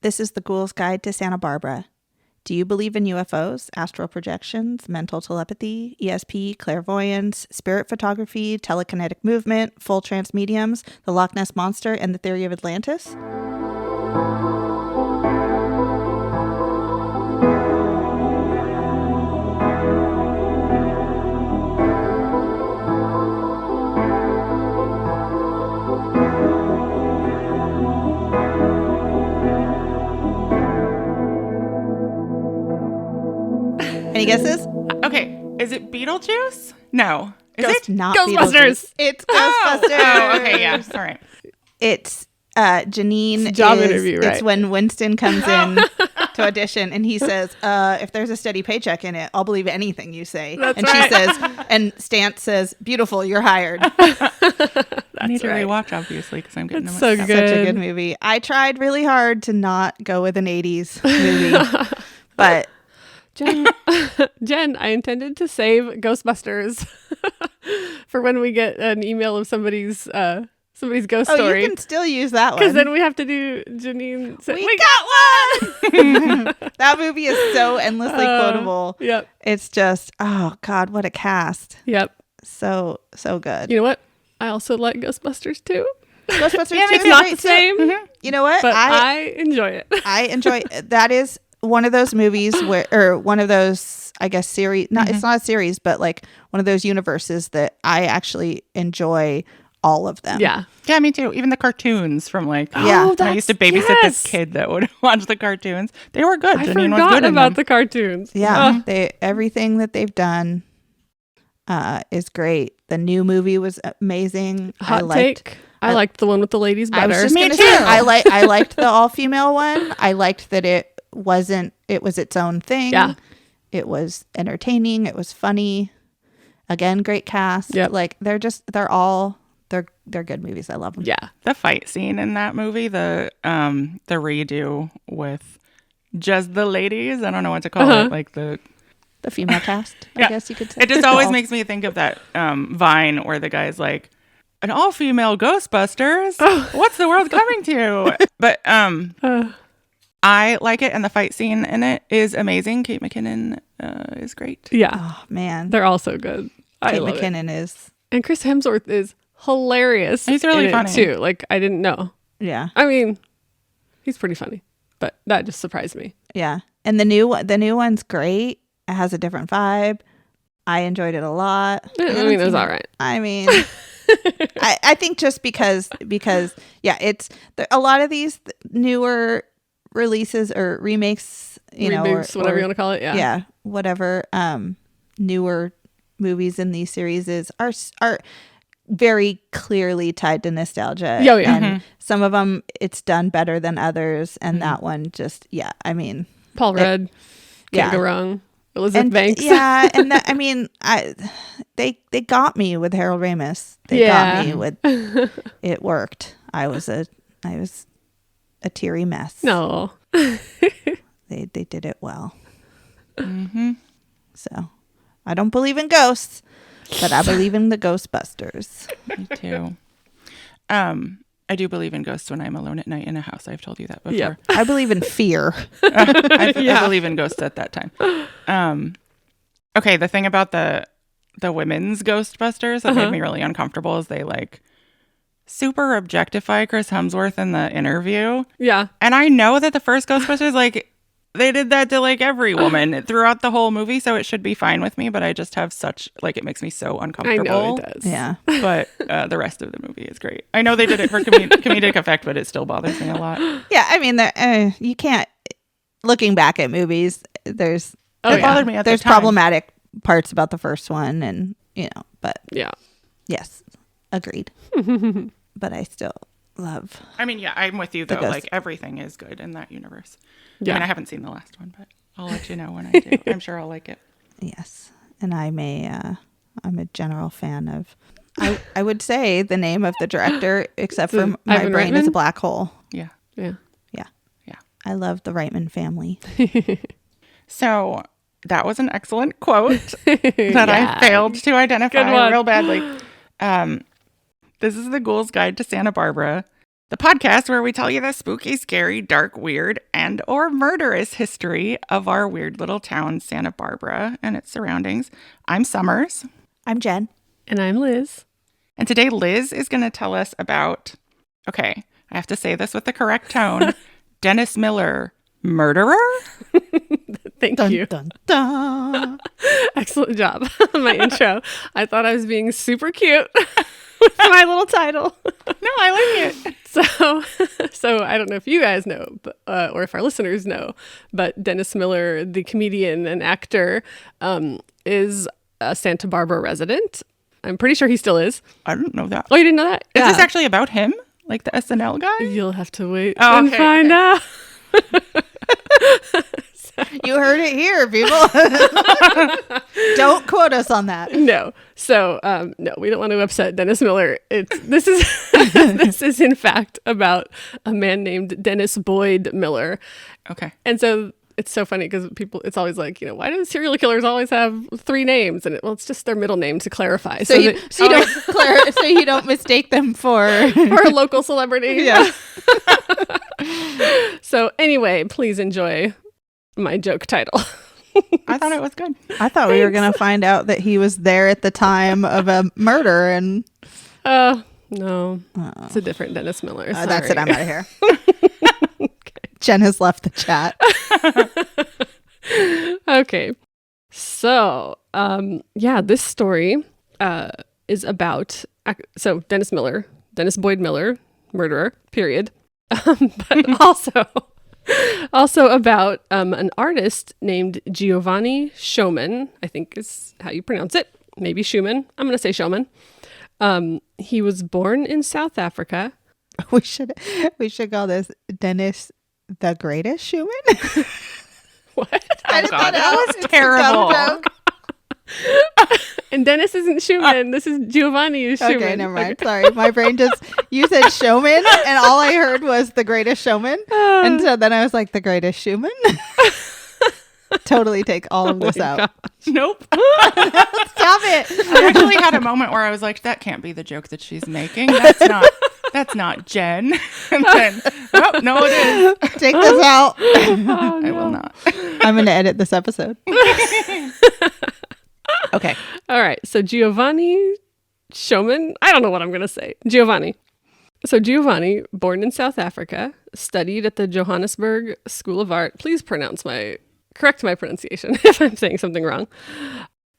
This is the Ghoul's Guide to Santa Barbara. Do you believe in UFOs, astral projections, mental telepathy, ESP, clairvoyance, spirit photography, telekinetic movement, full trance mediums, the Loch Ness Monster, and the theory of Atlantis? Any guesses? Okay, is it Beetlejuice? No. Is It's it? not Ghostbusters. Beetlejuice. It's Ghostbusters. Oh, okay, yeah. All right. It's Janine. It's a job is, interview, right? It's when Winston comes in to audition and he says, if there's a steady paycheck in it, I'll believe anything you say. That's and right. she says, and Stantz says, beautiful, you're hired. I need to right. rewatch, obviously, because I'm getting It's them so mixed good. up. Such a good movie. I tried really hard to not go with an 80s movie, but Jen, I intended to save Ghostbusters for when we get an email of somebody's ghost story. you can still use that one. Because then we have to do Janine. we got one! That movie is so endlessly quotable. Yep. It's just, oh God, what a cast. Yep. So good. You know what? I also like Ghostbusters too. Ghostbusters 2 me is too. It's not great the too. same, You know what? but I enjoy it. I enjoy that is one of those movies where, or one of those, I guess, series, not, it's not a series, but like one of those universes that I actually enjoy all of them. Yeah. Yeah, me too. Even the cartoons from like, Yeah. when I used to babysit this kid that would watch the cartoons. They were good. I Janine was forgot good in about them. the cartoons. Yeah. Everything that they've done is great. The new movie was amazing. Hot take. I liked the one with the ladies I better. was just Me gonna too. say I liked the all female one. I liked that it was its own thing. Yeah. It was entertaining. It was funny. Again, great cast. Yep. Like they're good movies. I love them. Yeah. The fight scene in that movie, the redo with just the ladies. I don't know what to call it. Like the female cast, Yeah. I guess you could say. It just always All- makes me think of that Vine where the guy's like, an all-female Ghostbusters? What's the world coming to? But I like it, and the fight scene in it is amazing. Kate McKinnon is great. Yeah. Oh man, They're all so good. I Kate love it. McKinnon is. And Chris Hemsworth is hilarious. He's really in it, funny. too. Like I didn't know. Yeah, I mean, he's pretty funny, but that just surprised me. yeah. And the new one's great. It has a different vibe. I enjoyed it a lot. I mean, it was all right. I mean, I think just because yeah, it's a lot of these newer releases or remakes, Reboots, whatever you want to call it. Yeah. yeah, whatever. Newer movies in these series are very clearly tied to nostalgia. Yeah, yeah. And some of them it's done better than others, and that one just I mean, Paul Rudd. Can't go wrong. Elizabeth Banks. Yeah, and that, I mean, they got me with Harold Ramis. They got me with it worked. I was a teary mess. No. They did it well. So I don't believe in ghosts, but I believe in the Ghostbusters. Me too. I do believe in ghosts when I'm alone at night in a house. I've told you that before. Yep. I believe in fear. I believe in ghosts at that time. Okay, the thing about the women's Ghostbusters that made me really uncomfortable is they like super objectify Chris Hemsworth in the interview. Yeah. And I know that the first Ghostbusters, like, they did that to like every woman throughout the whole movie, so it should be fine with me, but I just have such, like, it makes me so I uncomfortable. know it does. Yeah. But the rest of the movie is great. I know they did it for comedic effect, but it still bothers me a lot. Yeah, I mean, you can't. Looking back at movies, there's It bothered me at the there's time. problematic parts about the first one, and but Yeah. yes, agreed. But I still love. I mean, yeah, I'm with you, though. ghost. Like, everything is good in that universe. Yeah. I mean, I haven't seen the last one, but I'll let you know when I do. I'm sure I'll like it. Yes, and I'm a general fan of. I would say the name of the director, except for my Ivan brain, is a Reitman? black hole. Yeah. Yeah. Yeah, Yeah. I love the Reitman family. So that was an excellent quote that I failed to Good identify one. real badly. This is the Ghoul's Guide to Santa Barbara. the podcast where we tell you the spooky, scary, dark, weird, and or murderous history of our weird little town, Santa Barbara, and its surroundings. I'm Summers. I'm Jen. And I'm Liz. And today Liz is going to tell us about, okay, I have to say this with the correct tone, Dennis Miller, murderer? Thank you. Dun, dun. Excellent job on my intro. I thought I was being super cute with my little title. No, I like it. So I don't know if you guys know, but, or if our listeners know, but Dennis Miller, the comedian and actor, is a Santa Barbara resident. I'm pretty sure he still is. I don't know that. Oh, you didn't know that? Is this actually about him? Like the SNL guy? You'll have to wait Oh, and okay, find out. You heard it here, people. Don't quote us on that. No. So, no, we don't want to upset Dennis Miller. This is in fact about a man named Dennis Boyd Miller. Okay. And so it's so funny because it's always like, why do serial killers always have 3 names? And it's just their middle name to clarify. So you don't mistake them for a local celebrity. Yeah. So anyway, please enjoy my joke title. I thought it was good. I thought we were going to find out that he was there at the time of a murder and... No. It's a different Dennis Miller. That's it. I'm out of here. Okay. Jen has left the chat. Okay. So, this story is about... So, Dennis Boyd Miller, murderer, period. But also about an artist named Giovanni Schoeman, I think is how you pronounce it. Maybe Schumann. I'm going to say Schoeman. He was born in South Africa. We should call this Dennis the Greatest Schumann. What? Oh, God, that was terrible. And Dennis isn't Schumann. This is Giovanni Schumann. Okay, never mind. Sorry. My brain you said showman, and all I heard was the greatest showman. And so then I was like, the greatest Schumann? Totally take all of this out. Gosh. Nope. Stop it. I actually had a moment where I was like, that can't be the joke that she's making. That's not Jen. And then, oh, no, it is. Take this out. Oh, no. I will not. I'm going to edit this episode. Okay. All right. So Giovanni Schoeman, I don't know what I'm going to say. Giovanni. So Giovanni, born in South Africa, studied at the Johannesburg School of Art. Please correct my pronunciation if I'm saying something wrong.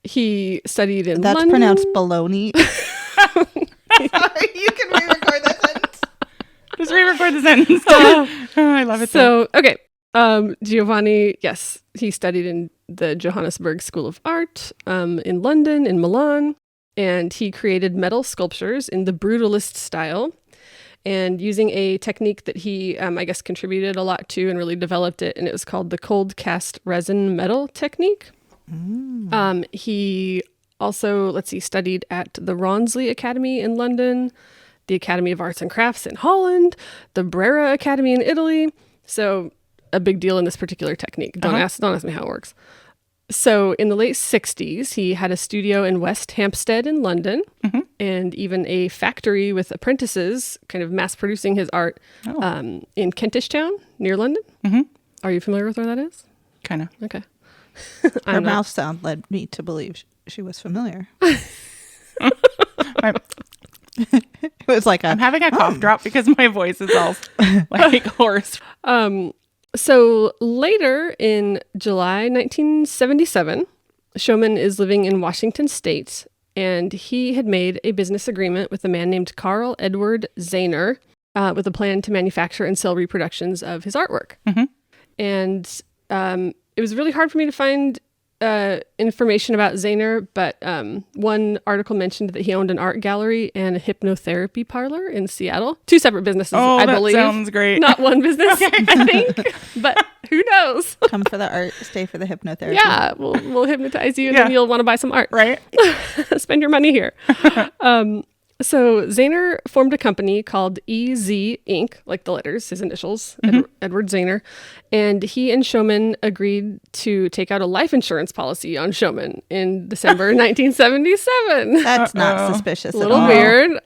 He studied in That's London. pronounced baloney. Sorry, you can re-record that sentence. Just re-record the sentence. Oh, I love it. So, okay. Giovanni, yes, he studied in the Johannesburg School of Art in London, in Milan, and he created metal sculptures in the brutalist style. And using a technique that he, I guess, contributed a lot to and really developed it, and it was called the cold cast resin metal technique. He also, studied at the Rawnsley Academy in London, the Academy of Arts and Crafts in Holland, the Brera Academy in Italy. So a big deal in this particular technique. Don't ask me how it works. So in the late 60s, he had a studio in West Hampstead in London, and even a factory with apprentices kind of mass producing his art in Kentish Town near London. Are you familiar with where that is? Kind of. Okay. Her mouth sound led me to believe she was familiar. It was like I'm having a cough drop because my voice is all like hoarse. So later in July 1977, Schoeman is living in Washington State, and he had made a business agreement with a man named Carl Edward Zahner with a plan to manufacture and sell reproductions of his artwork. And it was really hard for me to find information about Zahner, but one article mentioned that he owned an art gallery and a hypnotherapy parlor in Seattle. 2 separate businesses, I believe. Oh, that sounds great. Not one business, I think. But who knows? come for the art, stay for the hypnotherapy. Yeah, we'll hypnotize you, and then you'll want to buy some art. Right? Spend your money here. So Zahner formed a company called EZ Inc., like the letters, his initials, Edward Zahner, and he and Schoeman agreed to take out a life insurance policy on Schoeman in December 1977. That's not suspicious A at little all. weird.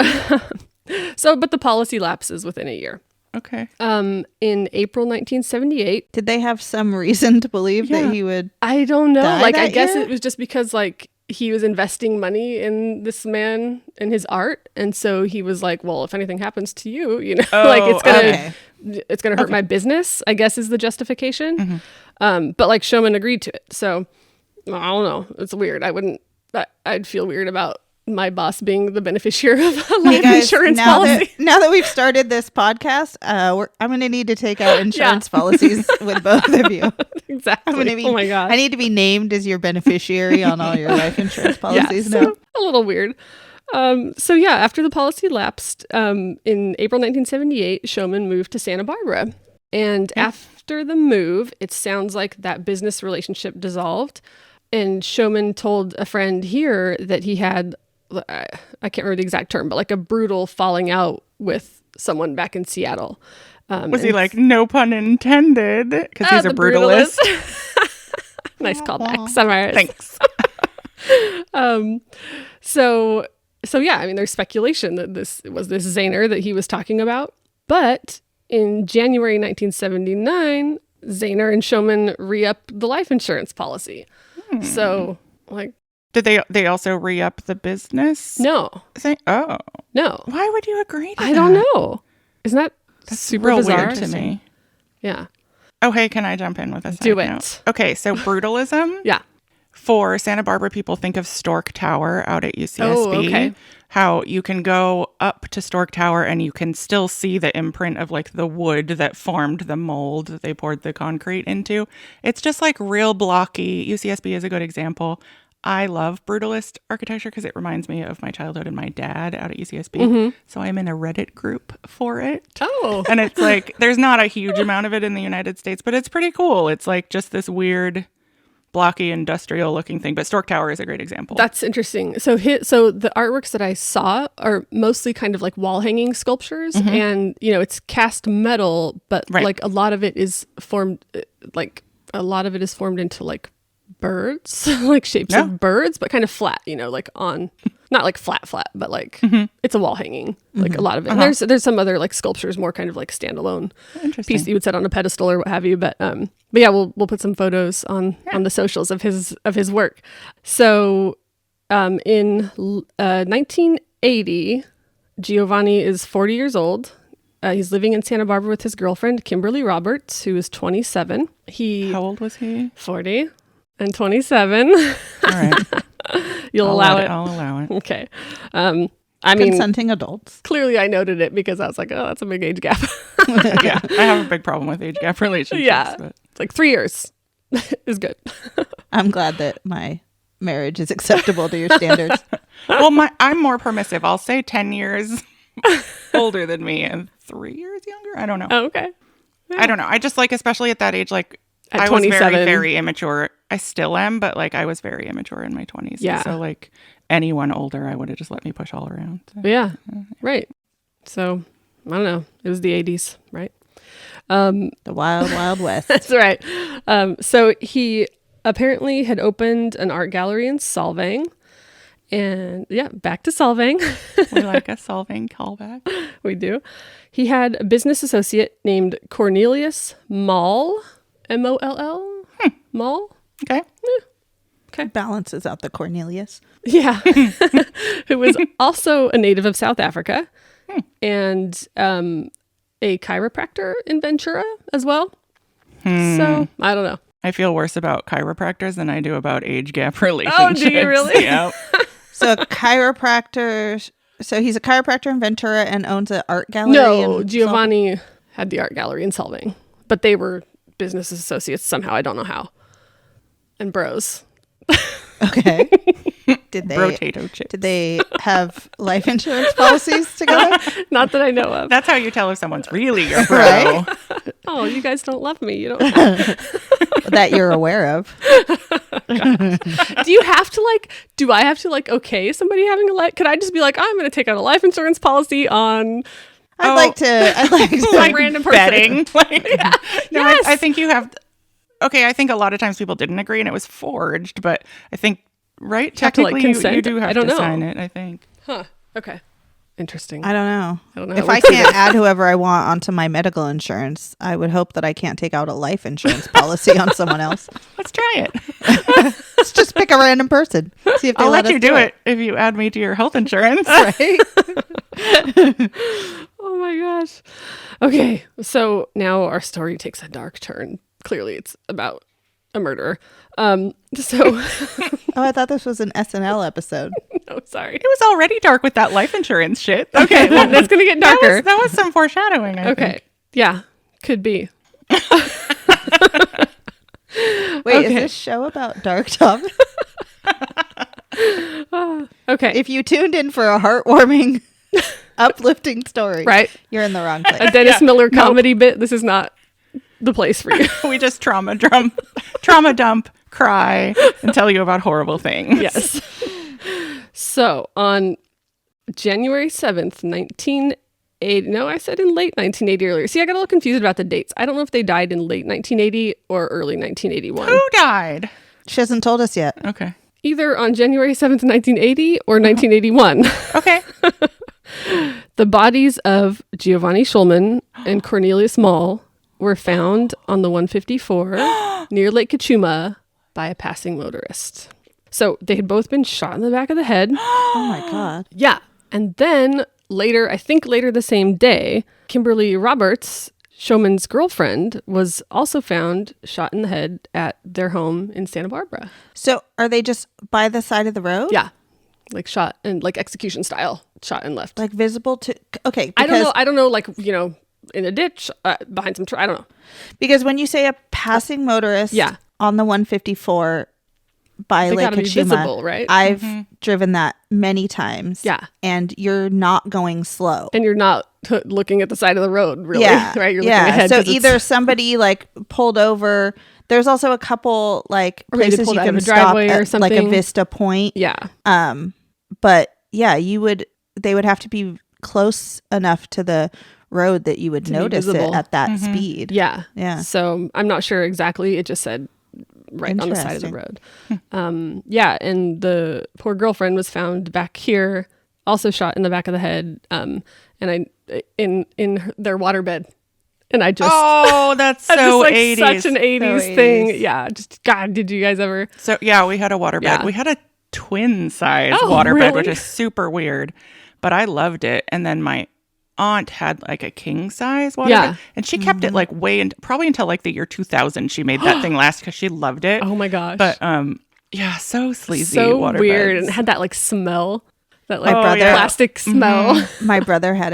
But the policy lapses within a year. Okay. In April 1978. Did they have some reason to believe that he would? I don't know. die Like, I that guess year? it was just because, like, he was investing money in this man and his art. And so he was like, well, if anything happens to you, you know, like it's going to hurt my business, I guess is the justification. But like Showman agreed to it. So I don't know. It's weird. I'd feel weird about my boss being the beneficiary of a life insurance policy. Now that we've started this podcast, I'm going to need to take out insurance policies with both of you. Exactly. Oh my gosh. I need to be named as your beneficiary on all your life insurance policies now. So, a little weird. After the policy lapsed, in April 1978, Showman moved to Santa Barbara. And after the move, it sounds like that business relationship dissolved. And Showman told a friend here that he had, I can't remember the exact term, but like a brutal falling out with someone back in Seattle. Was he like, no pun intended? Because he's a brutalist. Nice callback, Summers. Thanks. There's speculation that this was this Zahner that he was talking about. But in January 1979, Zahner and Showman re-upped the life insurance policy. So, like... Did they also re-up the business? No. Oh. No. Why would you agree to that? I don't know. Isn't that super real bizarre weird to me? Yeah. Oh, hey, can I jump in with a side Do it. note? Okay, so brutalism. Yeah. For Santa Barbara, people think of Stork Tower out at UCSB. Oh, okay. How you can go up to Stork Tower and you can still see the imprint of like the wood that formed the mold that they poured the concrete into. It's just like real blocky. UCSB is a good example. I love brutalist architecture because it reminds me of my childhood and my dad out at UCSB. So I'm in a Reddit group for it. Oh. And it's like, there's not a huge amount of it in the United States, but it's pretty cool. It's like just this weird, blocky, industrial looking thing. But Stork Tower is a great example. That's interesting. So the artworks that I saw are mostly kind of like wall hanging sculptures, and it's cast metal, but like a lot of it is formed into like birds, like shapes of birds, but kind of flat, like on, not like flat, but like it's a wall hanging, like a lot of it. And there's some other like sculptures, more kind of like standalone piece that you would set on a pedestal or what have you. But yeah, we'll put some photos on the socials of his work. So in 1980, Giovanni is 40 years old. He's living in Santa Barbara with his girlfriend, Kimberly Roberts, who is 27. How old was he? 40 and 27. All right. I'll allow it. Okay. Consenting adults. Clearly I noted it because I was like, oh, that's a big age gap. Yeah, I have a big problem with age gap relationships. Yeah. But. It's like 3 years is good. I'm glad that my marriage is acceptable to your standards. Well, I'm more permissive. I'll say 10 years older than me and 3 years younger. I don't know. Oh, okay. Yeah. I don't know. I just like, especially at that age, like At I was 27. very, very immature. I still am, but like I was very immature in my 20s. Yeah. So like anyone older, I would have just let me push all around. So. Yeah. Right. So I don't know. It was the 80s, right? The wild, wild west. That's right. So he apparently had opened an art gallery in Solvang. And yeah, back to Solvang. We like a Solvang callback. We do. He had a business associate named Cornelius Moll, Moll, Moll. Okay. Okay. Balances out the Cornelius. Yeah. Who was also a native of South Africa and a chiropractor in Ventura as well. So I don't know. I feel worse about chiropractors than I do about age gap relationships. Oh, do you really? Yep. So chiropractor. So he's a chiropractor in Ventura and owns an art gallery. No, Giovanni had the art gallery in Solvang, but they were business associates somehow. I don't know how. And bros. Okay. Did they Potato chips. Did they have life insurance policies together? Not that I know of. That's how you tell if someone's really your bro. Right? Oh, you guys don't love me. You don't. That you're aware of. Do you have to do I have to okay somebody having a life? Could I just be like, I'm going to take out a life insurance policy on I'd like to some random person. Betting. Yeah. No, Yes. I think you have. Okay, I think a lot of times people didn't agree and it was forged, but I think, right? Have to, Technically, consent? you do I have don't to know. sign it, I think. Huh. Okay. Interesting. I don't know. I don't know. If I can't add whoever I want onto my medical insurance, I would hope that I can't take out a life insurance policy on someone else. Let's try it. Let's just pick a random person. See if they I'll let let you us do it if you add me to your health insurance. Right? Oh my gosh. Okay, so now our story takes a dark turn. Clearly, it's about a murderer. Oh, I thought this was an SNL episode. No, sorry. It was already dark with that life insurance shit. Okay, well, that's gonna get darker. That was some foreshadowing. I Okay, think. yeah, could be. Wait, is this show about dark topics? Okay, If you tuned in for a heartwarming, uplifting story, right, you're in the wrong place. a Dennis Miller comedy bit. This is not the place for you. We just trauma dump, cry, and tell you about horrible things. Yes. So on January 7th, 1980, no, I said in late 1980 earlier. See, I got a little confused about the dates. I don't know if they died in late 1980 or early 1981. Who died? She hasn't told us yet. Okay. Either on January 7th, 1980 or 1981. Okay. The bodies of Giovanni Schulman and Cornelius Mall were found on the 154 near Lake Kachuma by a passing motorist. So they had both been shot in the back of the head. Oh my God. Yeah. And then later, I think later the same day, Kimberly Roberts, Showman's girlfriend, was also found shot in the head at their home in Santa Barbara. So are they just by the side of the road? Yeah. Like shot and like execution style, shot and left. Like visible to, okay. I don't know, like, you know, in a ditch, behind some I don't know. Because when you say a passing motorist on the 154 by They Lake gotta be Kachuma, visible, right? I've driven that many times. Yeah. And you're not going slow. And you're not looking at the side of the road, really, Yeah. right? You're looking ahead. So 'cause it's- either somebody like pulled over. There's also a couple like Or maybe places pulled you out of can a stop driveway or at, like a something. Vista Point. Yeah. But yeah, they would have to be close enough to the road that you would To be notice it visible. at that speed. Yeah. Yeah. So I'm not sure exactly. It just said right on the side of the road. Yeah. And the poor girlfriend was found back here, also shot in the back of the head. And in their waterbed. And I just, Oh, that's so just like 80s. such an 80s So thing. 80s. Yeah. Just, God, did you guys ever? So yeah, we had a waterbed. Yeah. We had a twin size Oh, waterbed, really? which is super weird, but I loved it. And then my aunt had like a king size waterbed, Yeah. and she kept it like probably until like the year 2000. She made that thing last because she loved it. Oh my gosh. But yeah, so sleazy. So waterbeds. weird. And it had that like smell, that like brother- plastic smell. My brother had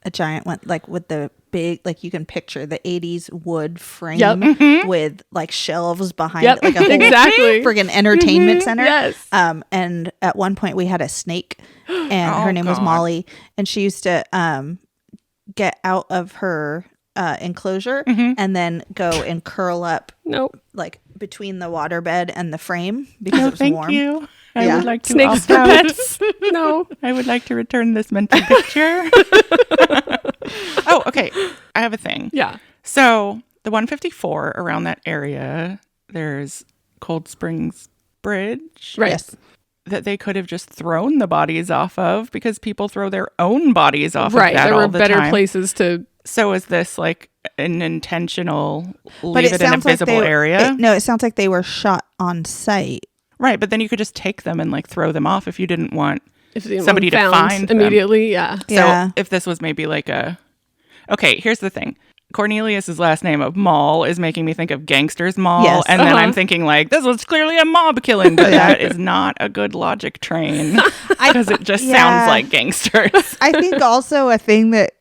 a giant one, like with the big, like you can picture the 80s wood frame Yep. with like shelves behind Yep. it, like a whole Exactly. friggin' entertainment center. Yes. And at one point we had a snake and Oh, her name was God. Molly, and she used to get out of her enclosure and then go and curl up Nope. like between the waterbed and the frame because Oh, it was thank warm. you. I Yeah. would like to Snakes opt for out. pets. No. I would like to return this mental picture. Oh, okay. I have a thing. Yeah. So the 154 around that area, there's Cold Springs Bridge Right. Yes. that they could have just thrown the bodies off of because people throw their own bodies off Right. of that There all were the better time. places to. So is this like an intentional But leave it in a sounds like visible area? No, it sounds like they were shot on site. Right, but then you could just take them and like throw them off if you didn't want. If anyone Somebody to found find them. immediately. Yeah. So Yeah. if this was maybe like a... Okay, here's the thing. Cornelius's last name of Mall is making me think of Gangster's Mall. Yes. And then Uh-huh. I'm thinking like, this was clearly a mob killing, but that is not a good logic train because it just Yeah. sounds like gangsters. I think also a thing that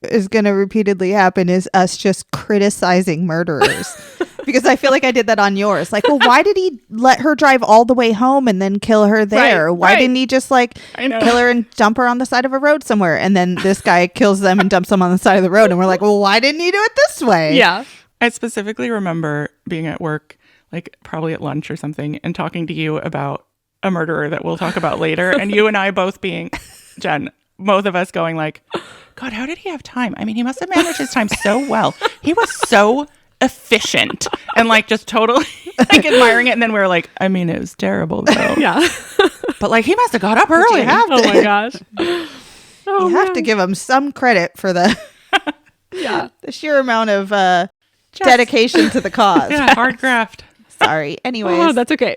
is going to repeatedly happen is us just criticizing murderers. Because I feel like I did that on yours. Like, well, why did he let her drive all the way home and then kill her there? Right, Why right. didn't he just like I know. kill her and dump her on the side of a road somewhere? And then this guy kills them and dumps them on the side of the road. And we're like, well, why didn't he do it this way? Yeah. I specifically remember being at work, like probably at lunch or something, and talking to you about a murderer that we'll talk about later. And you and I both being, Jen, both of us going like, God, how did he have time? I mean, he must have managed his time so well. He was so efficient and like just totally like admiring it. And then we were like, I mean, it was terrible though. Yeah. But like he must have got up early. have Oh my gosh. Oh, you have man. to give him some credit for the Yeah. the sheer amount of dedication to the cause. Yeah, hard graft. Sorry. Anyways. Oh, that's okay.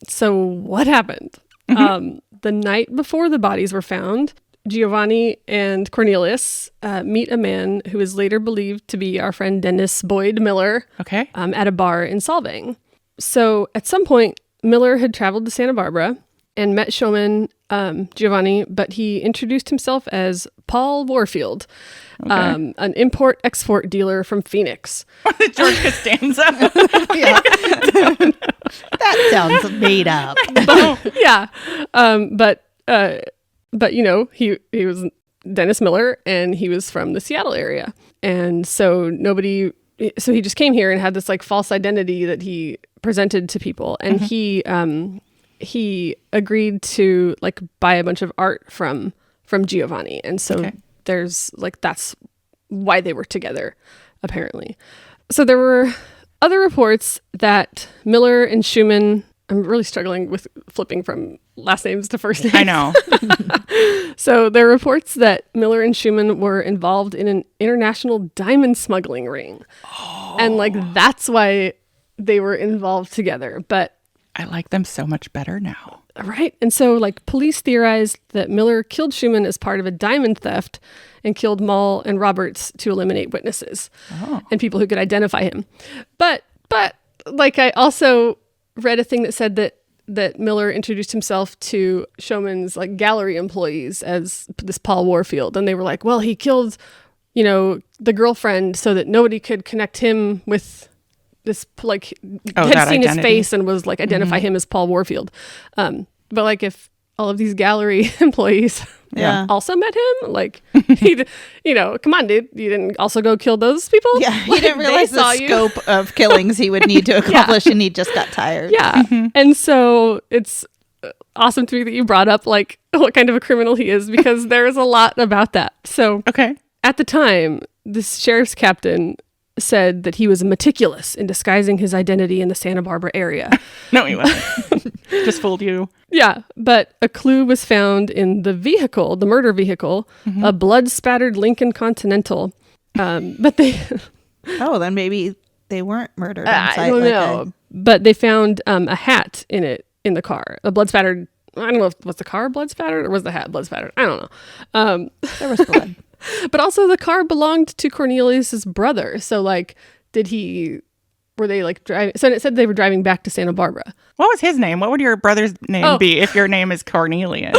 So what happened? The night before the bodies were found, Giovanni and Cornelius meet a man who is later believed to be our friend Dennis Boyd Miller Okay. at a bar in Solvang. So at some point, Miller had traveled to Santa Barbara and met showman Giovanni, but he introduced himself as Paul Warfield, an import-export dealer from Phoenix. George Costanza. Yeah. That sounds made up. Yeah. But you know, he was Dennis Miller and he was from the Seattle area. And so he just came here and had this like false identity that he presented to people. And he agreed to like buy a bunch of art from Giovanni. And so there's like, that's why they were together, apparently. So there were other reports that Miller and Schumann, I'm really struggling with flipping from last names to first names. I know. So there are reports that Miller and Schumann were involved in an international diamond smuggling ring. Oh. And like, that's why they were involved together. But I like them so much better now. right. And so like police theorized that Miller killed Schumann as part of a diamond theft and killed Mall and Roberts to eliminate witnesses and people who could identify him. But like I also read a thing that said that Miller introduced himself to Schumann's like gallery employees as this Paul Warfield. And they were like, well, he killed, you know, the girlfriend so that nobody could connect him with this, like, had seen his face and was like, identify him as Paul Warfield. But like if all of these gallery employees also met him, like, he, you know, come on, dude, you didn't also go kill those people? Yeah, he Like, didn't realize they saw the you. scope of killings he would need to accomplish, and he just got tired. Yeah. And so it's awesome to me that you brought up like what kind of a criminal he is, because there's a lot about that. So at the time, this sheriff's captain said that he was meticulous in disguising his identity in the Santa Barbara area. No, he wasn't. Just fooled you. Yeah, but a clue was found in the vehicle, the murder vehicle, a blood-spattered Lincoln Continental. But they... Oh, then maybe they weren't murdered on I site. don't like know. But they found a hat in it, in the car. A blood-spattered... I don't know if was the car blood-spattered or was the hat blood-spattered. I don't know. There was blood. But also the car belonged to Cornelius's brother. So like, were they like driving? So it said they were driving back to Santa Barbara. What was his name? What would your brother's name be if your name is Cornelius?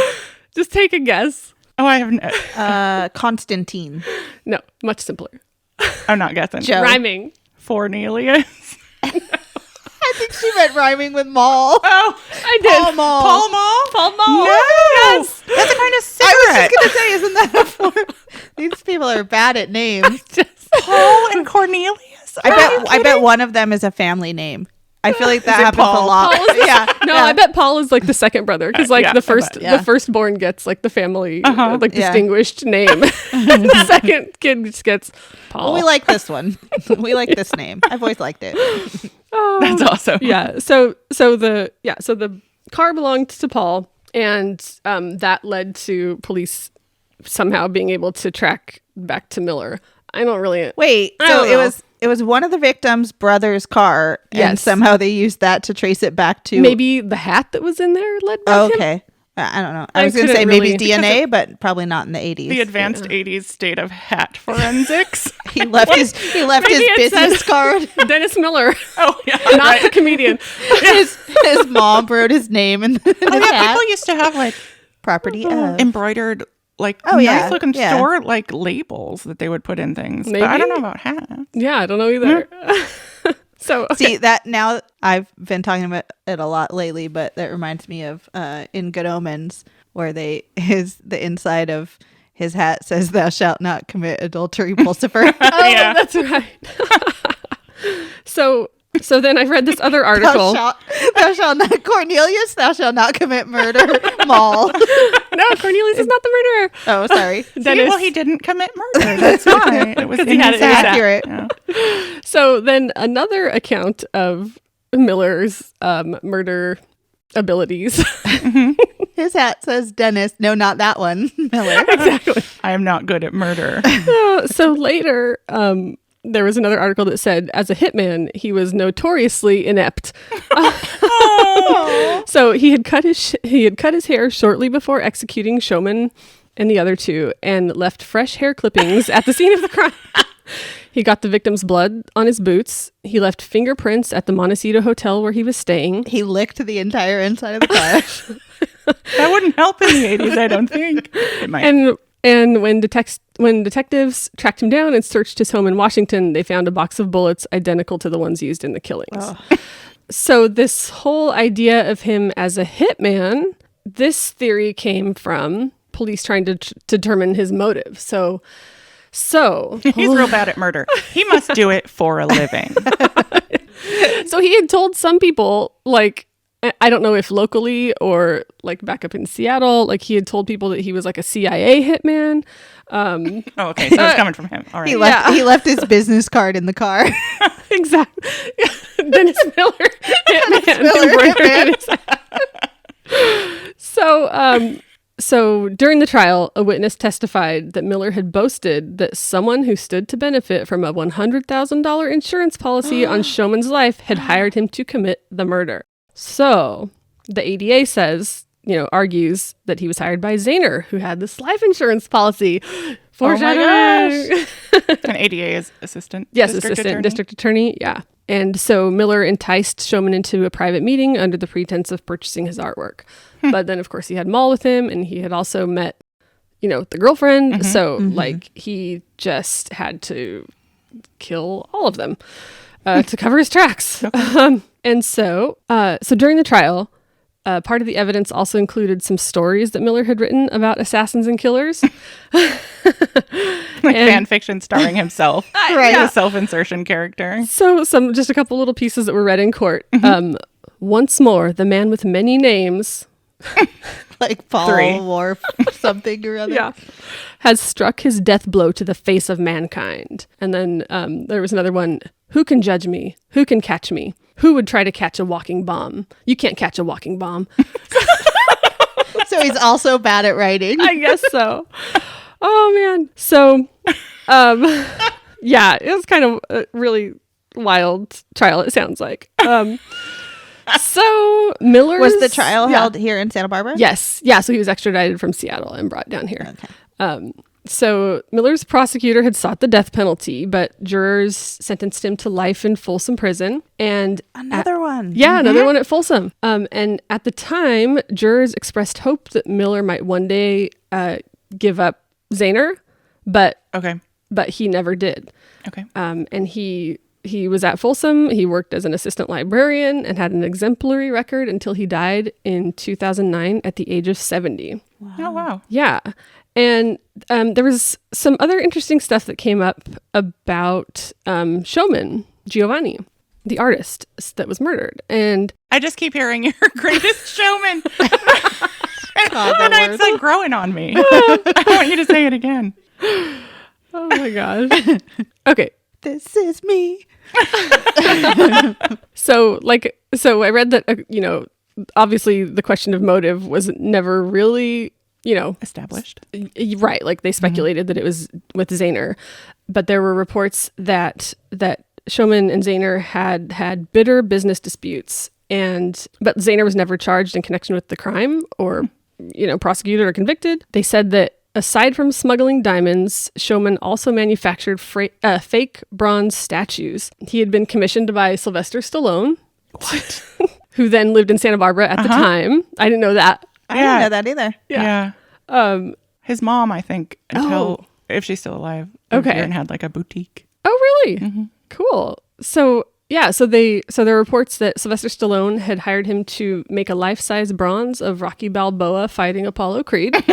Just take a guess. Oh, I have no. Constantine. No, much simpler. I'm not guessing. Joe. Rhyming. Fornelius. I think she meant rhyming with mall. Oh, I did. Paul Mall. Paul Mall? Paul Mall. No. Yes. That's a kind of cigarette. I was just going to say, isn't that a form? These people are bad at names. Paul and Cornelius? I bet one of them is a family name. I feel like that Is it happens Paul? a lot. Paul is yeah. No, yeah. I bet Paul is like the second brother because like yeah, the I bet. Yeah. the firstborn gets like the family like Yeah. distinguished name. The second kid just gets Paul. Well, we like this one. We like this name. I've always liked it. That's awesome. Yeah. So the car belonged to Paul, and that led to police somehow being able to track back to Miller. I don't really Wait, I so don't it know. was one of the victim's brother's car, and Yes. somehow they used that to trace it back to maybe the hat that was in there led back Oh, him? okay. I don't know. I I was going to couldn't say maybe really- DNA, but probably not in the 80s. The advanced 80s state of hat forensics. He left his Maybe it business says- card. Dennis Miller, Oh, yeah. not the comedian. his mom wrote his name in the Oh, yeah. hat. People used to have like Property of. embroidered, like Oh, yeah. nice looking Yeah. store like labels that they would put in things. Maybe. But I don't know about hats. Yeah, I don't know either. So okay. See that now I've been talking about it a lot lately, but that reminds me of in Good Omens where the inside of his hat says "Thou shalt not commit adultery, Pulsifer." Oh, Yeah. that's right. So then I read this other article. Thou shalt not, Cornelius. Thou shalt not commit murder, Mall. No, Cornelius is not the murderer. Oh, sorry. Dennis. Well, he didn't commit murder. That's why. It was 'Cause in he had his it in his hat. hat. Accurate. Yeah. So then another account of Miller's murder abilities. His hat says Dennis. No, not that one. Miller. Exactly. I am not good at murder. So later, there was another article that said, as a hitman, he was notoriously inept. So he had cut his hair shortly before executing Showman and the other two, and left fresh hair clippings at the scene of the crime. He got the victim's blood on his boots. He left fingerprints at the Montecito Hotel where he was staying. He licked the entire inside of the car. That wouldn't help in the 80s, I don't think. It might. And when detectives tracked him down and searched his home in Washington, they found a box of bullets identical to the ones used in the killings. Oh. So this whole idea of him as a hitman, this theory came from police trying to determine his motive. So He's real bad at murder. He must do it for a living. So he had told some people, like, I don't know if locally or like back up in Seattle, like he had told people that he was like a CIA hitman. Oh, okay. So it's coming from him. All right. He left his business card in the car. Exactly. Dennis Miller, hitman. Miller, embroidered in his- So during the trial, a witness testified that Miller had boasted that someone who stood to benefit from a $100,000 insurance policy on Showman's life had hired him to commit the murder. So the ADA argues that he was hired by Zahner, who had this life insurance policy. Foreshadowing. An ADA is assistant. Yes, district district attorney. Yeah. And so Miller enticed Showman into a private meeting under the pretense of purchasing his artwork. But then, of course, he had Maul with him, and he had also met, the girlfriend. So, he just had to kill all of them to cover his tracks. Okay. And so during the trial, part of the evidence also included some stories that Miller had written about assassins and killers. Fan fiction starring himself. Right. Yeah. A self-insertion character. So just a couple little pieces that were read in court. Once more, the man with many names... Like Paul 3. War something or other. Yeah. Has struck his death blow to the face of mankind. And then there was another one. Who can judge me? Who can catch me? Who would try to catch a walking bomb? You can't catch a walking bomb. So he's also bad at writing. I guess so. Oh, man. So, yeah, it was kind of a really wild trial, it sounds like. So Miller Was the trial held here in Santa Barbara? Yes. Yeah. So he was extradited from Seattle and brought down here. Okay. So Miller's prosecutor had sought the death penalty, but jurors sentenced him to life in Folsom Prison. And Another one. Yeah, another one at Folsom. And at the time, jurors expressed hope that Miller might one day give up Zahner, but he never did. Okay. And he was at Folsom. He worked as an assistant librarian and had an exemplary record until he died in 2009 at the age of 70. Wow. Oh, wow. Yeah. And there was some other interesting stuff that came up about Showman Giovanni, the artist that was murdered. And I just keep hearing your greatest showman. God, and it's like growing on me. I want you to say it again. oh my gosh. Okay. This is me. So I read that, obviously the question of motive was never really, Established. Right. Like they speculated that it was with Zahner, but there were reports that Showman and Zahner had bitter business disputes, but Zahner was never charged in connection with the crime or, prosecuted or convicted. They said that aside from smuggling diamonds, Showman also manufactured fake bronze statues. He had been commissioned by Sylvester Stallone, who then lived in Santa Barbara at the time. I didn't know that. I didn't know that either. Yeah. His mom, I think, if she's still alive, lived here and had like a boutique. Oh, really? Mm-hmm. Cool. So there are reports that Sylvester Stallone had hired him to make a life-size bronze of Rocky Balboa fighting Apollo Creed. And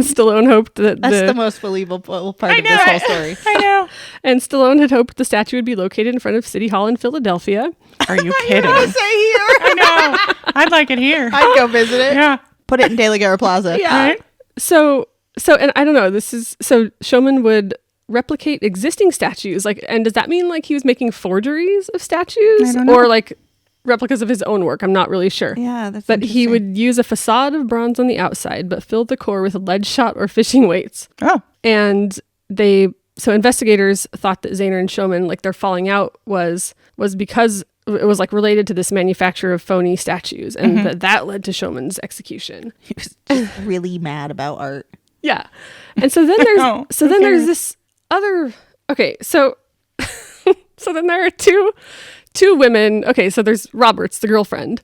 Stallone hoped that that's the most believable part of this whole story. I know. And Stallone had hoped the statue would be located in front of City Hall in Philadelphia. Are you kidding? I say here. I know. I'd like it here. I'd go visit it. Yeah. Put it in De La Guerra Plaza. Yeah. Right? So, and I don't know, Showman would replicate existing statues, and does that mean like he was making forgeries of statues, or like replicas of his own work. I'm not really sure. Yeah, that's But he would use a facade of bronze on the outside, but filled the core with lead shot or fishing weights. Oh. And so investigators thought that Zahner and Shulman, like their falling out was because it was like related to this manufacture of phony statues, and that led to Shulman's execution. He was just really mad about art. Yeah. And so then there's this other, okay, so then there are two women. Okay, so there's Roberts, the girlfriend,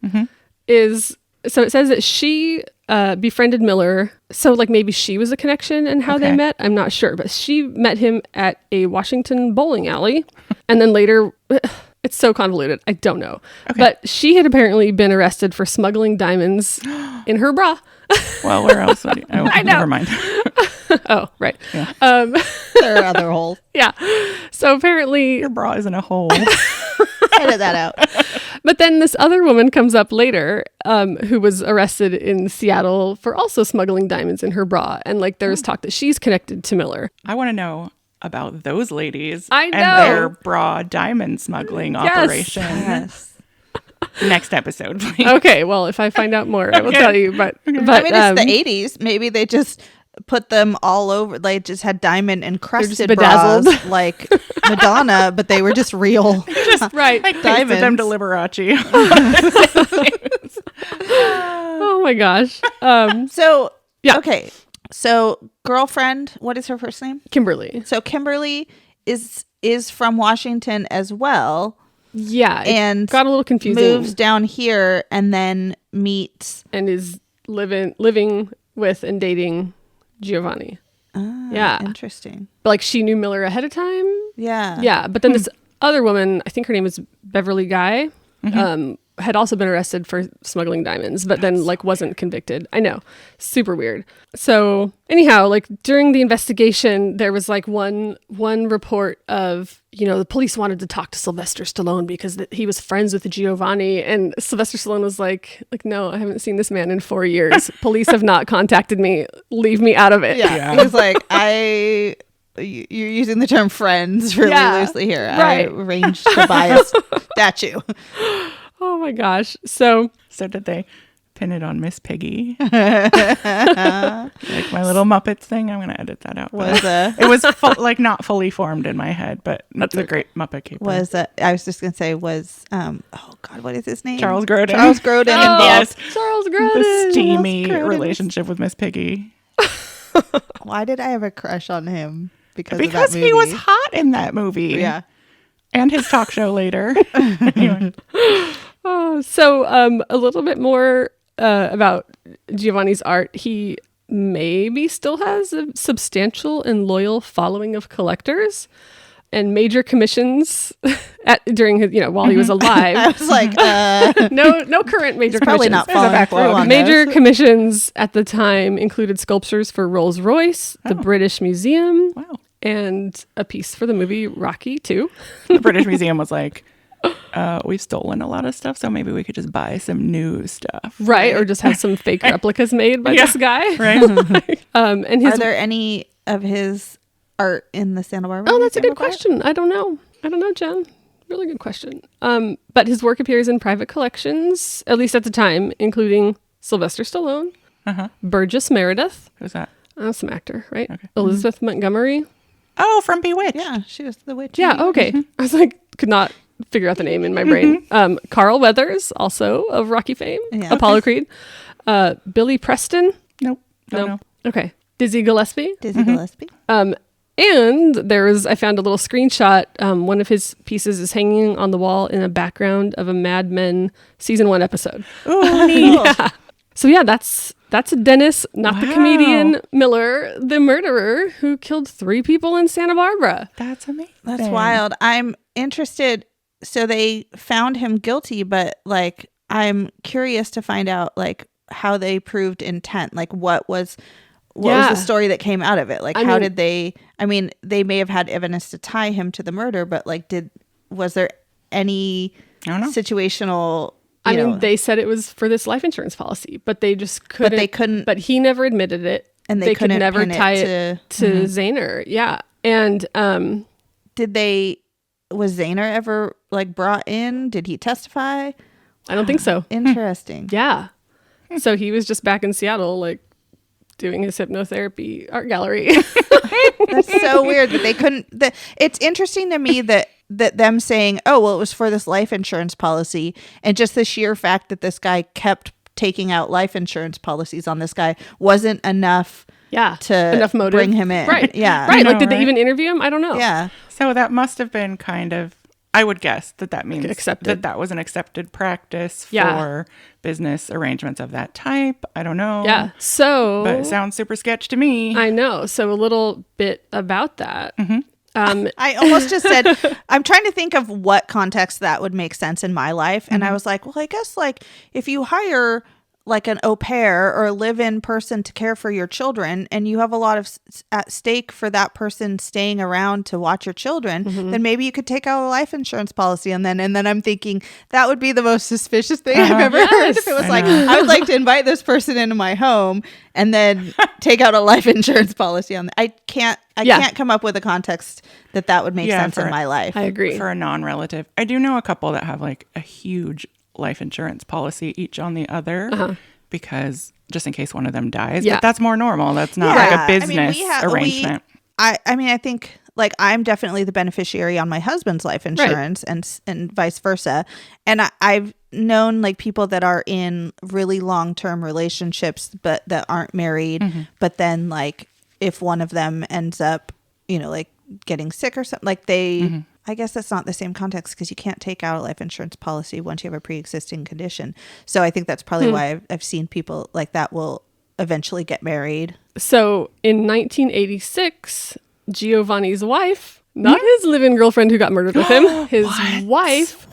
so it says that she befriended Miller. So like maybe she was a connection in how they met. I'm not sure, but she met him at a Washington bowling alley. And then later, it's so convoluted. I don't know. Okay. But she had apparently been arrested for smuggling diamonds in her bra. Well, where else would you? Oh, I know. Never mind. Oh, right. Yeah. There are other holes. Yeah. So apparently... Your bra isn't a hole. Edit that out. But then this other woman comes up later who was arrested in Seattle for also smuggling diamonds in her bra. And like there's talk that she's connected to Miller. I want to know about those ladies I know. and their bra diamond smuggling operation. Yes. Next episode, please. Okay, well, if I find out more, I will tell you. But I mean, it's the 80s. Maybe they just put them all over. They just had diamond encrusted bras bedazzled. like Madonna, but they were just real. just right. I pasted them to Liberace. Oh my gosh. So, yeah. Okay. So, girlfriend, what is her first name? Kimberly. So, Kimberly is from Washington as well. Yeah. And got a little confusing. Moves down here and then meets. And is living with and dating Giovanni. Yeah. Interesting. But like she knew Miller ahead of time. Yeah. Yeah. But then this other woman, I think her name was Beverly Guy, had also been arrested for smuggling diamonds, but then like wasn't convicted. I know. Super weird. So anyhow, like during the investigation, there was like one report of, the police wanted to talk to Sylvester Stallone because he was friends with Giovanni, and Sylvester Stallone was like, no, I haven't seen this man in 4 years. Police have not contacted me. Leave me out of it. Yeah. He was like, you're using the term friends really loosely here. Right. I arranged to buy a statue. Oh my gosh. So did they pin it on Miss Piggy? Like my little Muppets thing. I'm going to edit that out. It was not fully formed in my head, but that's a great Muppet caper. I was just going to say oh God, what is his name? Charles Grodin. Charles Grodin involved. Yes. Charles Grodin. The steamy relationship with Miss Piggy. Why did I have a crush on him? Because of that movie? He was hot in that movie. Yeah. And his talk show later. Anyway. So a little bit more about Giovanni's art. He maybe still has a substantial and loyal following of collectors and major commissions during his, while he was alive. I was like, no current major commissions. Probably not following through on major this. Commissions at the time included sculptures for Rolls-Royce, the British Museum, and a piece for the movie Rocky 2. The British Museum was like, we've stolen a lot of stuff, so maybe we could just buy some new stuff. Right, or just have some fake replicas made by this guy. Right. And are there any of his art in the Santa Barbara? Oh, that's a Museum good question. I don't know, Jen. Really good question. But his work appears in private collections, at least at the time, including Sylvester Stallone, Burgess Meredith. Who's that? Some actor, right? Okay. Elizabeth Montgomery. Oh, from Bewitched. Yeah, she was the witch. Yeah, okay. I was like, could not figure out the name in my brain. Carl Weathers, also of Rocky fame. Yeah. Apollo Creed. Billy Preston. Nope. No. Okay. Dizzy Gillespie. Dizzy Gillespie. And I found a little screenshot. One of his pieces is hanging on the wall in the background of a Mad Men season 1 episode. Oh, neat. Yeah. So yeah, that's Dennis, not the comedian, Miller, the murderer who killed 3 people in Santa Barbara. That's amazing. That's wild. I'm interested. So they found him guilty, but like I'm curious to find out like how they proved intent. Like what was the story that came out of it? Like did they? I mean, they may have had evidence to tie him to the murder, but like was there any situational? They said it was for this life insurance policy, but they just couldn't. But they couldn't. But he never admitted it, and they could couldn't never pin tie it to Zahner. Yeah, and was Zahner ever like brought in? Did he testify? I don't think so. Interesting. Yeah. So he was just back in Seattle, like doing his hypnotherapy art gallery. That's so weird that they couldn't. It's interesting to me that them saying, "Oh, well, it was for this life insurance policy," and just the sheer fact that this guy kept taking out life insurance policies on this guy wasn't enough. To enough motive. Bring him in. Right. Yeah. Right. know, Like, did they right? even interview him? I don't know. Yeah. So that must have been kind of, I would guess that means Accepted. that was an accepted practice Yeah. for business arrangements of that type. I don't know. Yeah. So But it sounds super sketch to me. I know. So a little bit about that. I almost just said, I'm trying to think of what context that would make sense in my life. And I was like, well, I guess like if you hire like an au pair or a live-in person to care for your children and you have a lot of at stake for that person staying around to watch your children, then maybe you could take out a life insurance policy. And then I'm thinking that would be the most suspicious thing I've ever heard. If it was I would like to invite this person into my home and then take out a life insurance policy on I can't come up with a context that would make sense in my life. I agree. For a non-relative. I do know a couple that have like a huge life insurance policy each on the other because just in case one of them dies. Yeah. But that's more normal. That's not like a business arrangement. I think like I'm definitely the beneficiary on my husband's life insurance and vice versa. And I've known like people that are in really long-term relationships but that aren't married. But then like if one of them ends up, like getting sick or something, like they I guess that's not the same context because you can't take out a life insurance policy once you have a pre-existing condition. So I think that's probably why I've seen people like that will eventually get married. So in 1986, Giovanni's wife, not his live-in girlfriend who got murdered with him, his wife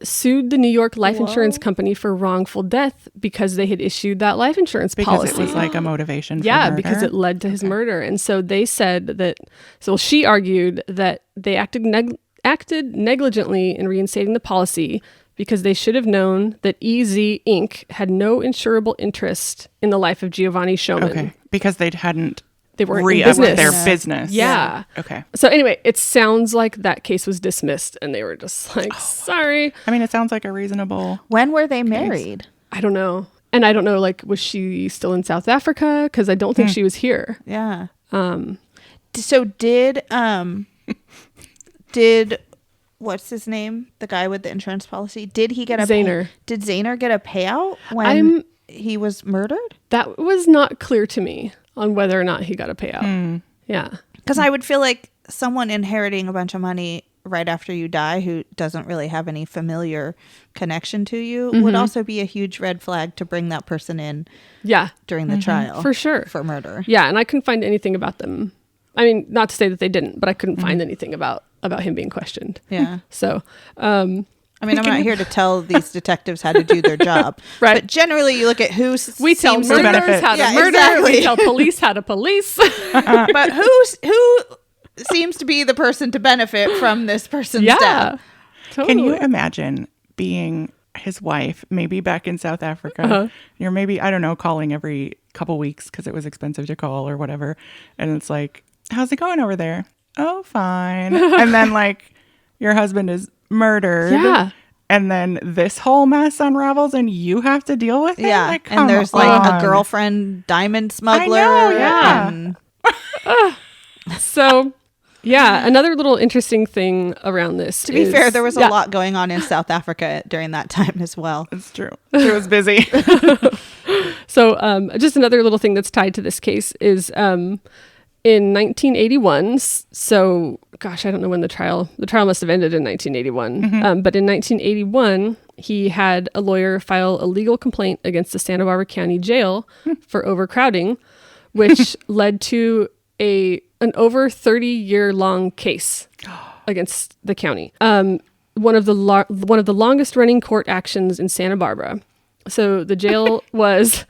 sued the New York Life Insurance Company for wrongful death because they had issued that life insurance policy. Because it was like a motivation for Yeah, murder. because it led to his murder. And so they said that, she argued that they acted negligently in reinstating the policy because they should have known that EZ Inc. had no insurable interest in the life of Giovanni Showman. Okay, because they weren't in re-upped business. their business. Yeah. Okay. So anyway, it sounds like that case was dismissed and they were just like, sorry. I mean, it sounds like a reasonable... When were they married? I don't know. And I don't know, like, was she still in South Africa? Because I don't think she was here. Yeah. So did what's his name? The guy with the insurance policy. Did he get a Zahner. Did Zahner get a payout when he was murdered? That was not clear to me on whether or not he got a payout. Yeah. Because I would feel like someone inheriting a bunch of money right after you die who doesn't really have any familiar connection to you would also be a huge red flag to bring that person in during the trial. For sure. For murder. Yeah, and I couldn't find anything about them. I mean, not to say that they didn't, but I couldn't find anything about him being questioned. Yeah. So, I mean, I'm not here to tell these detectives how to do their job. Right. But generally, you look at who we tell seems murderers benefit. how to Yeah, murder. exactly. We tell police how to police. but who seems to be the person to benefit from this person's death? Totally. Can you imagine being his wife, maybe back in South Africa? You're maybe, I don't know, calling every couple weeks because it was expensive to call or whatever. And it's like, how's it going over there? Oh, fine. And then like your husband is murdered. Yeah. And then this whole mess unravels and you have to deal with it? Yeah. Like, And there's come like a on. girlfriend diamond smuggler. I know, yeah. and- So, yeah, another little interesting thing around this. to be fair, there was a lot going on in South Africa during that time as well. It's true. She was busy. So, just another little thing that's tied to this case is in 1981. So, gosh, I don't know when the trial must have ended in 1981. But in 1981, he had a lawyer file a legal complaint against the Santa Barbara County Jail for overcrowding, which led to an over 30-year-long case against the county. One of the longest running court actions in Santa Barbara. So the jail was,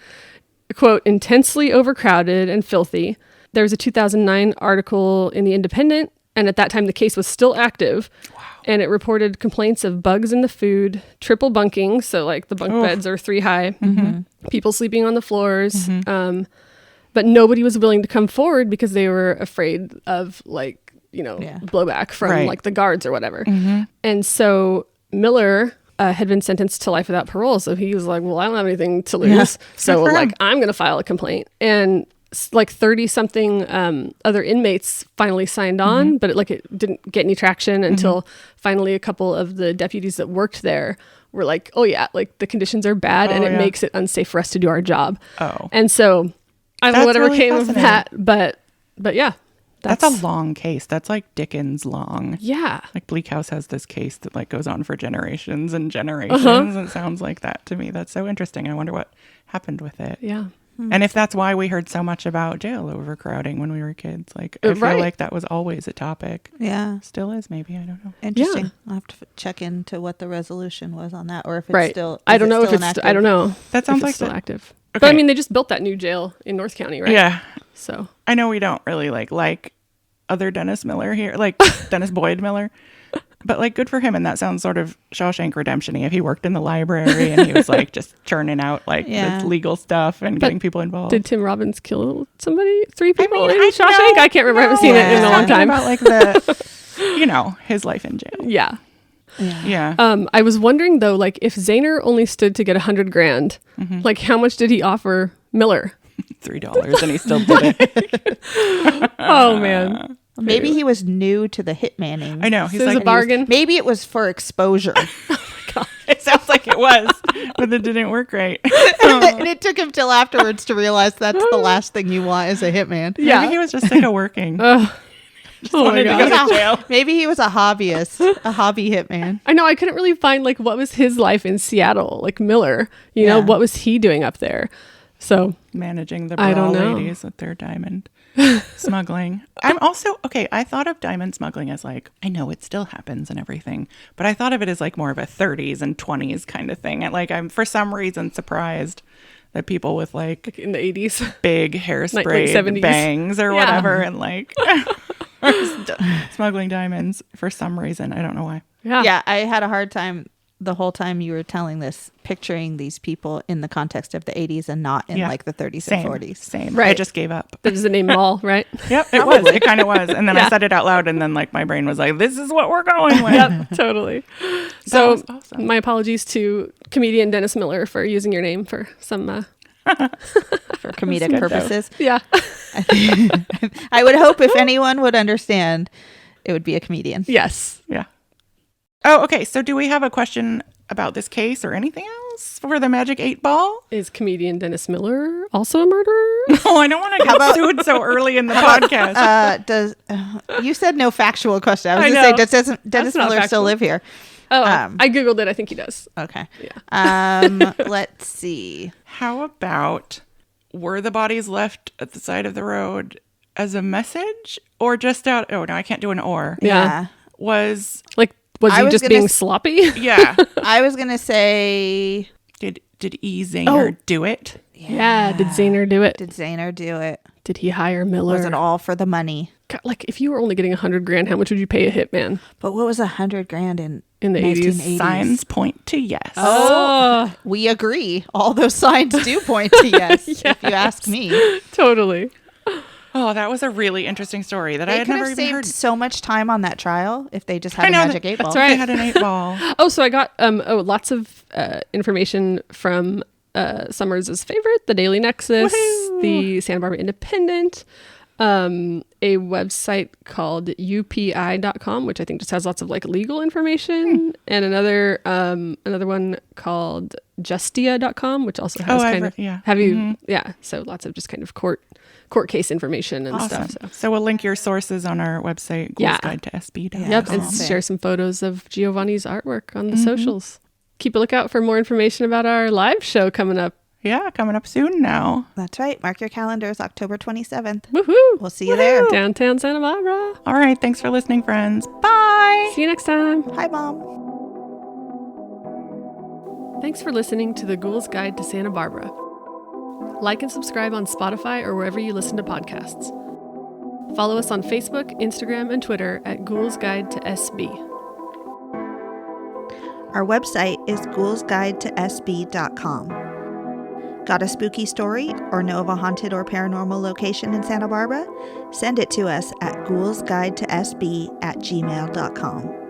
quote, intensely overcrowded and filthy. There was a 2009 article in The Independent, and at that time the case was still active. Wow. And it reported complaints of bugs in the food, triple bunking, so like the bunk beds are 3 high, people sleeping on the floors. But nobody was willing to come forward because they were afraid of like, blowback from like the guards or whatever. And so Miller had been sentenced to life without parole. So he was like, well, I don't have anything to lose. So like, I'm going to file a complaint. And like 30 something other inmates finally signed on, but it didn't get any traction until finally a couple of the deputies that worked there were like, oh yeah, like the conditions are bad and it makes it unsafe for us to do our job. Oh. And so I don't know whatever really came of that, but yeah. That's a long case. That's like Dickens long. Yeah. Like Bleak House has this case that like goes on for generations and generations. It sounds like that to me. That's so interesting. I wonder what happened with it. Yeah. And if that's why we heard so much about jail overcrowding when we were kids. Like I feel like that was always a topic. Yeah. Still is, maybe. I don't know. Interesting. Yeah. I'll have to check into what the resolution was on that, or if it's still. I don't know if it's. I don't know. That sounds if like it's still active. Okay. But I mean, they just built that new jail in North County, right? Yeah. So I know we don't really like other Dennis Miller here, like Dennis Boyd Miller, but like good for him. And that sounds sort of Shawshank Redemption-y. If he worked in the library and he was like just churning out like this legal stuff and getting people involved. Did Tim Robbins kill somebody? 3 people I mean, in Shawshank? I can't remember. I haven't seen it in a long time. About like the, his life in jail. Yeah. Yeah. I was wondering though, like if Zahner only stood to get $100,000, like how much did he offer Miller? $3 and he still did it. Oh man. Maybe he was new to the hitmanning. I know. He's So it was like a bargain. Maybe it was for exposure. It sounds like it was, but it didn't work right. And it took him till afterwards to realize that's the last thing you want as a hitman. Yeah. Maybe he was just sick of working. Oh my wanted to go God. to jail. Maybe he was a hobbyist, a hobby hitman. I know. I couldn't really find like what was his life in Seattle, like Miller. You know, what was he doing up there? So Managing the I don't bra know. ladies with their diamond smuggling. I'm also, I thought of diamond smuggling as like, I know it still happens and everything, but I thought of it as like more of a 30s and 20s kind of thing. And like, I'm for some reason surprised that people with like in the 80s, big hairspray 70s. bangs or whatever and like smuggling diamonds for some reason. I don't know why. Yeah, I had a hard time the whole time you were telling this, picturing these people in the context of the 80s and not in like the 30s and 40s. Same. Right. I just gave up. That is the name Mall, right? Yep, it was. It kind of was. And then I said it out loud and then like my brain was like, this is what we're going with. Yep, totally. So was awesome. my apologies to comedian Dennis Miller for using your name for some... For comedic good, purposes. yeah. I would hope if anyone would understand, it would be a comedian. Yes. Yeah. Oh, okay. So do we have a question about this case or anything else for the Magic 8 Ball? Is comedian Dennis Miller also a murderer? No, I don't want to get sued so early in the podcast. You said no factual question. I was I going to say, know. does Dennis not Miller still factual. live here? Oh, I Googled it. I think he does. Okay. Yeah. Let's see. How about, were the bodies left at the side of the road as a message or just out? Oh, no, I can't do an or. Yeah. Was he was just gonna being s- sloppy? yeah. I was going to say, Did E. Zanger do it? Yeah. Did Zahner do it? did Zahner do it? Did he hire Miller? Was it all for the money? God, like if you were only getting $100,000, how much would you pay a hitman But what was $100,000 in the 80s? 1980s? Signs point to yes. Oh, We agree. All those signs do point to yes, if you ask me. totally. Oh, that was a really interesting story that I They had could never have even saved heard. so much time on that trial if they just I had a know magic 8 ball. That's right. They had an 8 ball. Oh, so I got lots of information from Summers' favorite, the Daily Nexus, Woohoo! the Santa Barbara Independent, a website called upi.com, which I think just has lots of like legal information, and another one called justia.com, which also has I've kind of yeah. have you so lots of just kind of court case information and Awesome. stuff. So. So we'll link your sources on our website, Yeah. ghouls.guide2sb.com. Yep, and Awesome. share some photos of Giovanni's artwork on the socials. Keep a lookout for more information about our live show coming up. Yeah, coming up soon now. That's right. Mark your calendars, October 27th. Woohoo! We'll see you there. Downtown Santa Barbara. All right, thanks for listening, friends. Bye. See you next time. Hi, Mom. Thanks for listening to the Ghoul's Guide to Santa Barbara. Like and subscribe on Spotify or wherever you listen to podcasts. Follow us on Facebook, Instagram, and Twitter at Ghoul's Guide to SB. Our website is ghoulsguidetosb.com. Got a spooky story or know of a haunted or paranormal location in Santa Barbara? Send it to us at ghoulsguidetosb@gmail.com.